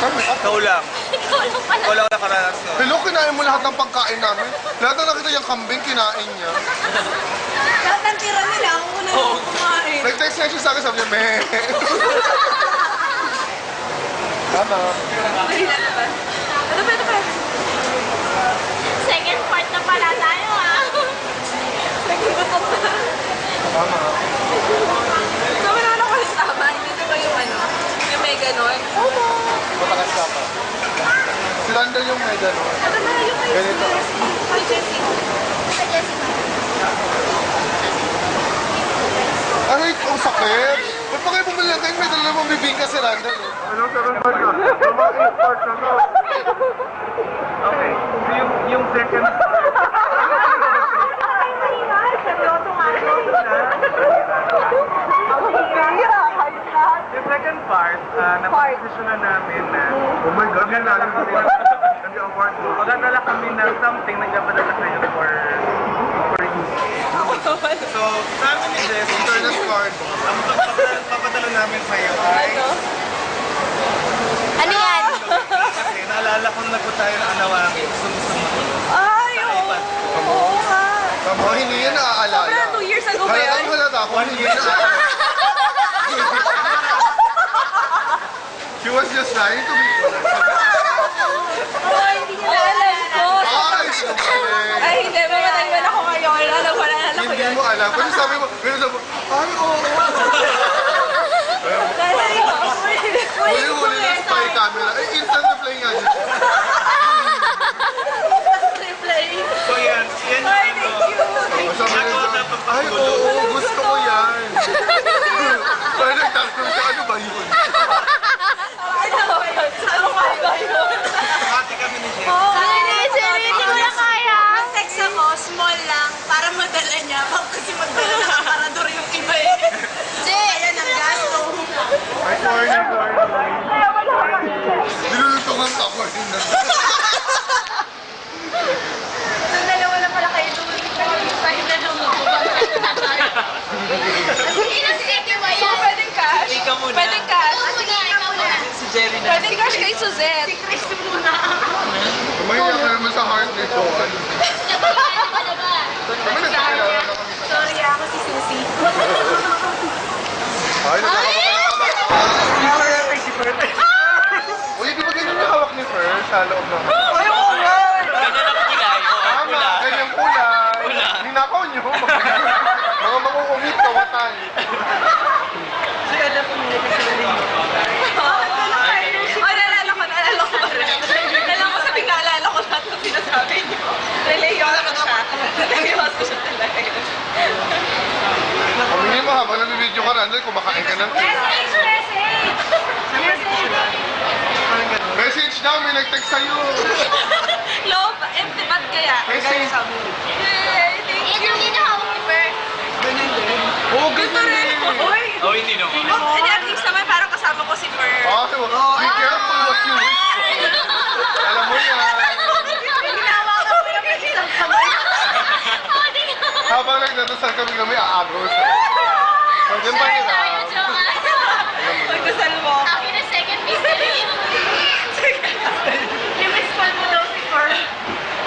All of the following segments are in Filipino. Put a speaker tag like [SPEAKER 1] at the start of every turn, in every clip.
[SPEAKER 1] Kami,
[SPEAKER 2] Ikaw lang. Ikaw lang nakaranas nun.
[SPEAKER 1] Hello, kinain mo lahat ng pagkain namin. Lahat na nakita yung kambing, kinain niya.
[SPEAKER 3] Lahat ng tira nila, ako na kumain.
[SPEAKER 1] Nag-text nga siya sa akin, sabi niya, meh. Tama.
[SPEAKER 3] Ito pa.
[SPEAKER 4] Second part na pala tayo, ah.
[SPEAKER 1] Tama.
[SPEAKER 3] Sabi naman ako yung tama, hindi ba yung ano? Yung may ganon? Oo.
[SPEAKER 1] Matakas ka pa. Si Randall yung may gano'n.
[SPEAKER 3] Ito na yung may
[SPEAKER 1] Ganito.
[SPEAKER 3] Hi, Jessie.
[SPEAKER 4] Sa Jessica.
[SPEAKER 1] Aray, ang sakit. Ba't pa kayo bumili lang kayo? May dala namang bibingka si Randall. Ano, 7 part na? Mga 8 part na to.
[SPEAKER 2] Okay. So yung second... Yung second part, naposisyonan namin na...
[SPEAKER 1] Oh my God, yan namin ko.
[SPEAKER 2] Nag-award mo. Magdadala kami ng something na nagpapadala kayo for use. So, sabi ni Jess,
[SPEAKER 1] Internet card.
[SPEAKER 2] ang papadala namin sa'yo ay...
[SPEAKER 4] Ano yan?
[SPEAKER 2] Kasi naalala ko na po tayo na anawangin. Gusto mo to.
[SPEAKER 3] Ay, oo nga.
[SPEAKER 1] Tama, hindi yan naaalala.
[SPEAKER 3] Sobrang 2 years ago ba yan?
[SPEAKER 1] Halata ako, hindi yan naaalala. She was just trying to be good.
[SPEAKER 3] Ay, hindi niya naalala ko.
[SPEAKER 1] Ay, siyempre.
[SPEAKER 3] Ay, hindi. Mamatay man ako ngayon. Alam ko ko
[SPEAKER 1] Hindi
[SPEAKER 3] yun.
[SPEAKER 1] mo alam. Kasi sabi mo, ay, oo. Huli-huli ng spy camera. Eh, instant replay nga dito.
[SPEAKER 2] So yan yung ano.
[SPEAKER 1] Sabi niya, ay, oo, gusto ko yan. Kaya nagtanong siya, ano ba yun?
[SPEAKER 2] Hati kami ni Jess.
[SPEAKER 4] Hindi mo na kaya.
[SPEAKER 3] Text ako, small lang, para madala niya. Kasi magdala na aparador yung iba eh. Kaya ng gasto.
[SPEAKER 1] Ay, corny. Nilulutungan ka, corny na.
[SPEAKER 3] So, dalawa na pala kayo doon. Tayo na lumabog.
[SPEAKER 4] Ilang city ba
[SPEAKER 3] So,
[SPEAKER 4] yan?
[SPEAKER 3] pwedeng cash?
[SPEAKER 2] Ikaw muna.
[SPEAKER 3] Pwedeng cash?
[SPEAKER 4] Ikaw muna.
[SPEAKER 2] Si Jerry na.
[SPEAKER 3] Pwedeng cash kay Suzette. Si Chris muna.
[SPEAKER 1] Umahiyak ka naman sa heart ni Joan.
[SPEAKER 4] Ano ba?
[SPEAKER 1] Kami nagkakilala na kami.
[SPEAKER 3] Sorry, ako si Susie.
[SPEAKER 1] Ay, nagkakilala si Fer. Uy, di ba ganyan yung hawak ni Fer sa loob ng...
[SPEAKER 3] Ay, oo nga!
[SPEAKER 2] Ganyan ang kulay.
[SPEAKER 1] Tama, ganyang kulay. Ninakaw niyo. Mga mangungumit, kawatan.
[SPEAKER 3] Ay, naalala ko. Naalala ko sabi ka, alala ko lahat ng sinasabi niyo. Relayon ko siya. Relayon ko siya talaga.
[SPEAKER 1] Pamili mo habang nabibideo ka, Randall, kumakain ka ng cake. Message daw, may nag-text sa'yo.
[SPEAKER 3] Love, empty ba't kaya?
[SPEAKER 1] Message.
[SPEAKER 3] Yay, thank you.
[SPEAKER 4] Hindi na ako ni Fer.
[SPEAKER 1] Oo, ganyan din.
[SPEAKER 3] Uy!
[SPEAKER 2] Oh, hindi naman.
[SPEAKER 3] Hindi, at least naman parang kasama ko si Fer.
[SPEAKER 1] Be careful what you wish for. Alam mo yan.
[SPEAKER 3] Ginawa ko yung isang kamay.
[SPEAKER 1] Habang nagdadasal kami, aagos. Pwede ba
[SPEAKER 4] Sure,
[SPEAKER 1] nila?
[SPEAKER 4] tayo, Joanne.
[SPEAKER 3] Pagdasal mo.
[SPEAKER 4] Akin na second mystery.
[SPEAKER 3] I-miss call mo daw si Fer.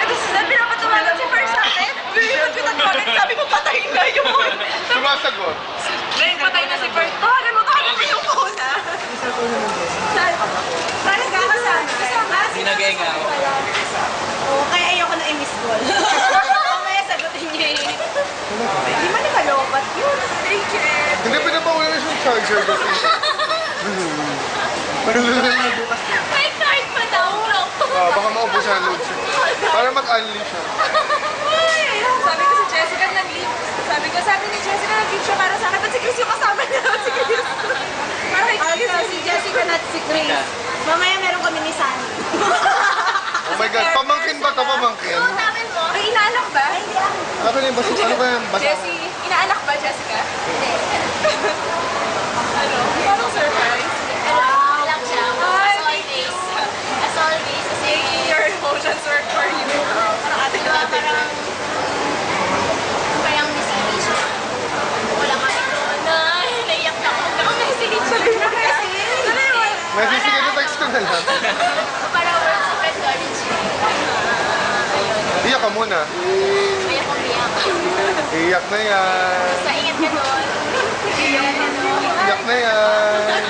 [SPEAKER 3] Ito, Suzanne, pinapatawagan si Fer sa akin. Bibigyan ko ng comment, sabi ko patayin na yun.
[SPEAKER 1] Sumasagot.
[SPEAKER 3] Ngayon patay na si Fer. Tawagan mo yung phone, ha? Parang kasama.
[SPEAKER 2] Ginagayenga ako.
[SPEAKER 3] Oo, kaya ayoko na i-miss call. Mamaya sagutin niya eh. Hindi man nakalobat yun. Thank you.
[SPEAKER 1] Hindi pinapawala na siyang charger kasi.
[SPEAKER 4] May card pa daw.
[SPEAKER 1] Baka maubos siya ang load siya. Para mag-unleash siya.
[SPEAKER 3] Sabi ko si Jessica nag-leave. Sabi ni Jessica nag-leave siya para sa akin. Ba't si Chris yung kasama niya? Si Chris. Para kay Chris. Si Jessica na si Chris. Mamaya meron kami ni Sunny.
[SPEAKER 1] Oh my God, pamangkin ba ito? Pamangkin?
[SPEAKER 4] Ano namin mo?
[SPEAKER 3] Ay, inaanak ba? Hindi ako.
[SPEAKER 1] Ano yung basa? Ano ba yung basa?
[SPEAKER 3] Jessie, inaanak ba Jessica? Hindi. Ano? Parang surprise.
[SPEAKER 4] Lang siya. As always. As always. Kasi
[SPEAKER 3] Your emotions work for you. Parang ate
[SPEAKER 4] diba, parang missing siya. Wala kami doon na naiyak na ako. Naka-message.
[SPEAKER 3] Sabi mo kasi.
[SPEAKER 1] Message ka na text ko na lang. muna.
[SPEAKER 4] May ako biyak.
[SPEAKER 1] Iyak na yan.
[SPEAKER 4] Basta ingat ka doon. Iyak ka doon.
[SPEAKER 1] Iyak na yan.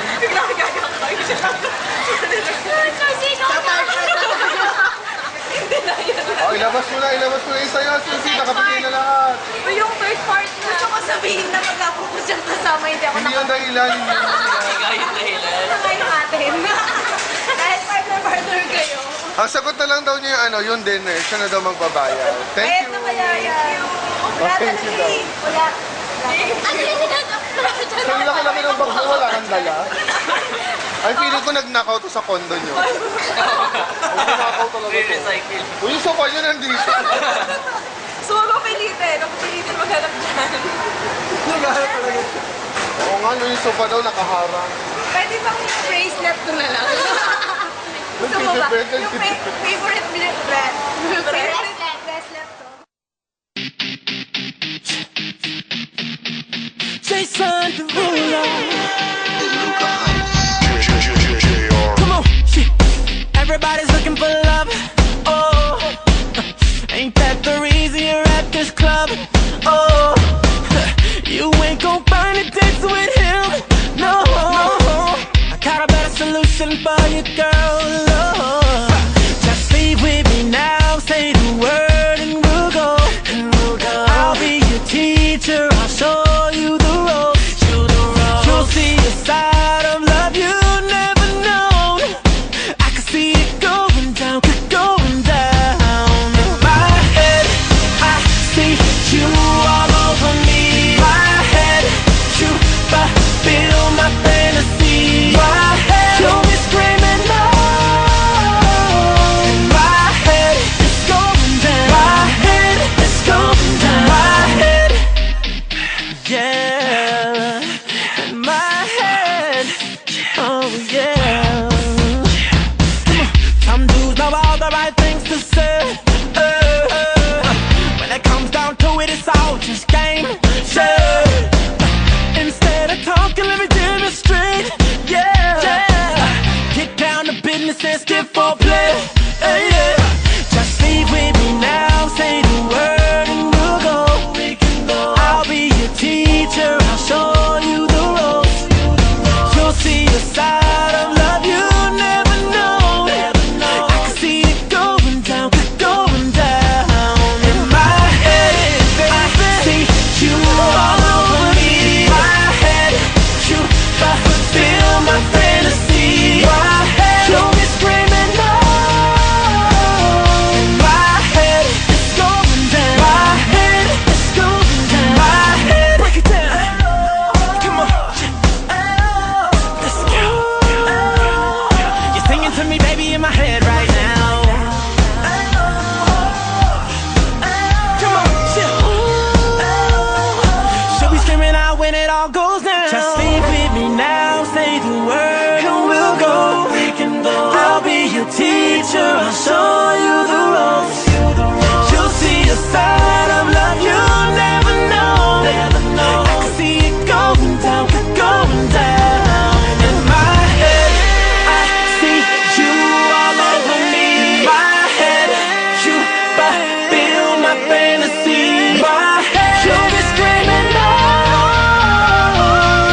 [SPEAKER 1] Oh, ilabas mo na yung sayo. Susi, nakapigay na lahat.
[SPEAKER 3] Yung third part na. Gusto ko sabihin na mag-apo ko siyang kasama, hindi ako
[SPEAKER 1] Hindi yung dahilan. Hindi yung dahilan.
[SPEAKER 3] nakakain natin. Dahil partner kayo.
[SPEAKER 1] Ang sagot na lang daw niya yung dinner. Siya na daw magbabayad. Thank
[SPEAKER 3] Bayad
[SPEAKER 1] you.
[SPEAKER 3] na kaya yan. Wala
[SPEAKER 1] Thank you
[SPEAKER 3] talaga
[SPEAKER 1] daw.
[SPEAKER 3] eh. Wala.
[SPEAKER 4] Ano yung tinatapos dyan?
[SPEAKER 1] Sa laki-laki ng bag mo, wala kang dala. Ay, feeling ko nag-knockout to sa condo nyo. Nag-knockout talaga to. Uy, yung sofa nyo nandito.
[SPEAKER 3] So, huwag ko pilitin. Huwag ko pilitin maghanap dyan.
[SPEAKER 1] Naghahanap talaga. Oo nga, yung sofa daw nakaharang.
[SPEAKER 3] Pwede bang yung bracelet ko na lang? Gusto mo ba? Yung favorite bracelet. Favorite bracelet ko.
[SPEAKER 5] Jason Derulo. Come on, shit. Everybody's looking for love. Oh, ain't that the reason you're at this club? Oh, you ain't gon' find a date with him. No, I got a better solution for you, girl. Oh, just leave with me now. Say the word and we'll go. I'll be your teacher. I'll show you the ropes. You'll see a side of love you never known. I can see it going down, going down. In my head, I see you all over me. My head, you fulfill my fantasy. My head, you'll be screaming no. In my head, it's going down. My head, it's going down. My head, yeah. In my head, oh yeah. Some dudes know all the right things to say. When it comes down to it, it's all just game. Yeah. Instead of talking, let me demonstrate. Yeah. Get down to business and skip for play. Yeah. Just leave with me now. Say the word and we'll go. I'll be your teacher. I'll show you the ropes. You'll see a side of love you never know. I can see it going down, going down. In my head, I see you all over me. My head, you fulfill my fantasy. My head, you'll be screaming no. In my head, it's going down. My head, it's going down. My head, break it down. Come on. Let's go. You're singing to me, baby, in my head right now. Come on, chill. She'll be screaming out when it all goes down. Just leave with me now, say the word and we'll go. I'll be your teacher, I'll show you the ropes. You'll see a side of love you'll never know. I can see it going down, going down. In my head, I see you all over me. My head, you fulfill my fantasy. My head, you'll be screaming no.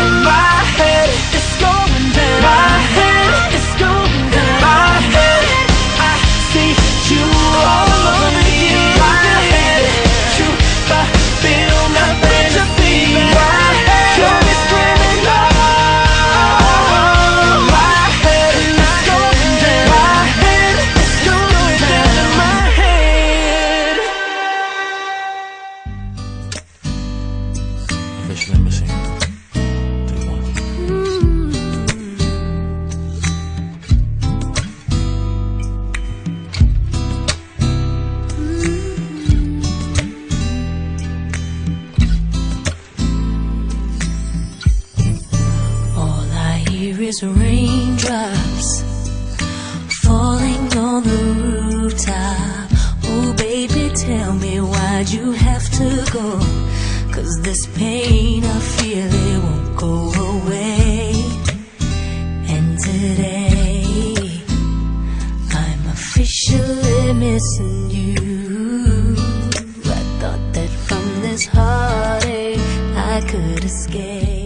[SPEAKER 5] In my head, it's going down. My head, it's going down. My head, I see you all over me. My head, you fulfill my fantasy. My head, you'll be screaming no. My head, it's going down. My head, it's going down in my head. Official Embassy. Take one.
[SPEAKER 6] All I hear is raindrops falling on the rooftop. Oh, baby, tell me why'd you have to go? 'Cause this pain I feel, it won't go away. And today I'm officially missing you. this heartache I could escape.